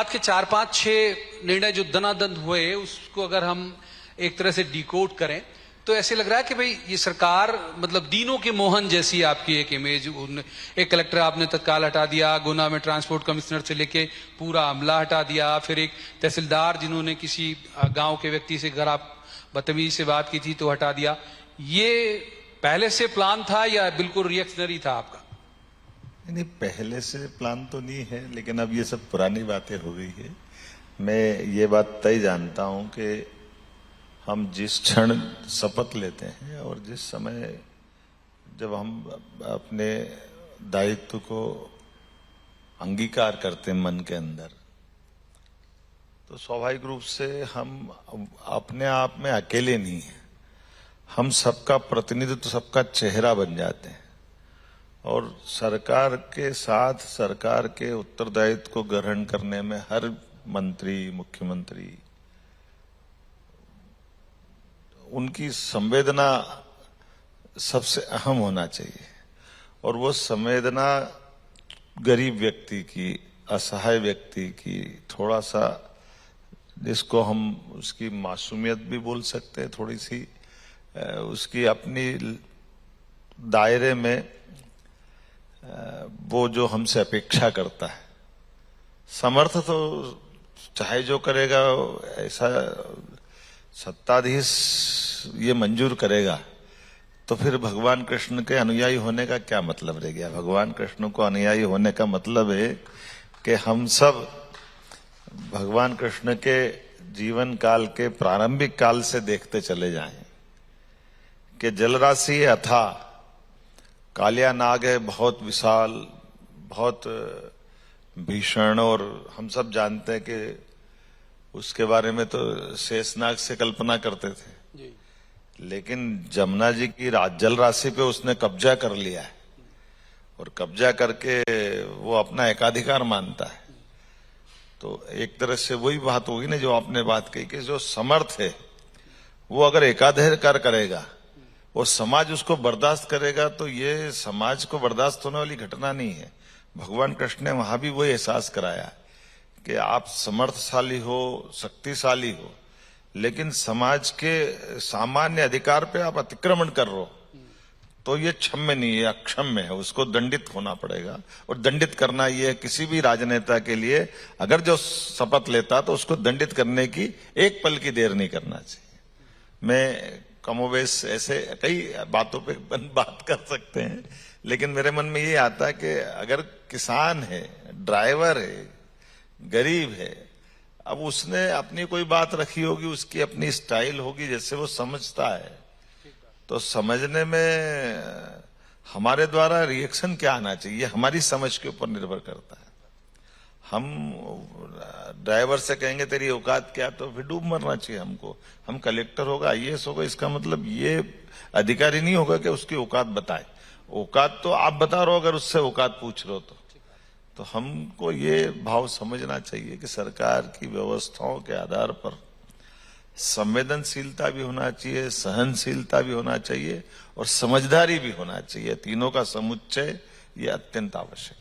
बाद के 4-5-6 निर्णय जो दनादन हुए, उसको अगर हम एक तरह से डिकोड करें तो ऐसे लग रहा है कि भाई ये सरकार मतलब दीनों के मोहन जैसी आपकी एक इमेज। एक कलेक्टर आपने तत्काल हटा दिया, गुना में ट्रांसपोर्ट कमिश्नर से लेके पूरा अमला हटा दिया, फिर एक तहसीलदार जिन्होंने किसी गांव के व्यक्ति से अगर आप बदतमीजी से बात की थी तो हटा दिया। ये पहले से प्लान था या बिल्कुल रिएक्शनरी था आपका? नहीं, पहले से प्लान तो नहीं है, लेकिन अब ये सब पुरानी बातें हो गई है। मैं ये बात तय जानता हूं कि हम जिस क्षण शपथ लेते हैं और जिस समय जब हम अपने दायित्व को अंगीकार करते हैं मन के अंदर, तो स्वाभाविक रूप से हम अपने आप में अकेले नहीं हैं। हम सबका प्रतिनिधित्व, सबका चेहरा बन जाते हैं और सरकार के साथ सरकार के उत्तरदायित्व को ग्रहण करने में हर मंत्री, मुख्यमंत्री, उनकी संवेदना सबसे अहम होना चाहिए। और वो संवेदना गरीब व्यक्ति की, असहाय व्यक्ति की, थोड़ा सा जिसको हम उसकी मासूमियत भी बोल सकते हैं, थोड़ी सी उसकी अपनी दायरे में वो जो हमसे अपेक्षा करता है, समर्थ तो चाहे जो करेगा, ऐसा सत्ताधीश ये मंजूर करेगा तो फिर भगवान कृष्ण के अनुयायी होने का क्या मतलब रह गया? भगवान कृष्ण को अनुयायी होने का मतलब है कि हम सब भगवान कृष्ण के जीवन काल के प्रारंभिक काल से देखते चले जाएं कि जलराशि है अथाह, कालिया नाग है बहुत विशाल, बहुत भीषण, और हम सब जानते हैं कि उसके बारे में तो शेषनाग से कल्पना करते थे जी। लेकिन जमुना जी की जल राशि पे उसने कब्जा कर लिया है और कब्जा करके वो अपना एकाधिकार मानता है। तो एक तरह से वही बात होगी ना जो आपने बात कही कि जो समर्थ है वो अगर एकाधिकार करेगा और समाज उसको बर्दाश्त करेगा, तो ये समाज को बर्दाश्त होने वाली घटना नहीं है। भगवान कृष्ण ने वहां भी वही एहसास कराया कि आप समर्थशाली हो, शक्तिशाली हो, लेकिन समाज के सामान्य अधिकार पे आप अतिक्रमण कर रहे हो तो ये क्षम्य नहीं है, अक्षम्य है, उसको दंडित होना पड़ेगा। और दंडित करना ये किसी भी राजनेता के लिए, अगर जो शपथ लेता तो उसको दंडित करने की एक पल की देर नहीं करना चाहिए। मैं कमोवेश ऐसे कई बातों पे बात कर सकते हैं, लेकिन मेरे मन में ये आता है कि अगर किसान है, ड्राइवर है, गरीब है, अब उसने अपनी कोई बात रखी होगी, उसकी अपनी स्टाइल होगी, जैसे वो समझता है, तो समझने में हमारे द्वारा रिएक्शन क्या आना चाहिए हमारी समझ के ऊपर निर्भर करता है। हम ड्राइवर से कहेंगे तेरी औकात क्या, तो फिर डूब मरना चाहिए हमको। हम कलेक्टर होगा, आईएएस होगा, इसका मतलब ये अधिकारी नहीं होगा कि उसकी औकात बताए। औकात तो आप बता रहे हो अगर उससे औकात पूछ रहे हो तो हमको ये भाव समझना चाहिए कि सरकार की व्यवस्थाओं के आधार पर संवेदनशीलता भी होना चाहिए, सहनशीलता भी होना चाहिए और समझदारी भी होना चाहिए। तीनों का समुच्चय ये अत्यंत आवश्यक है।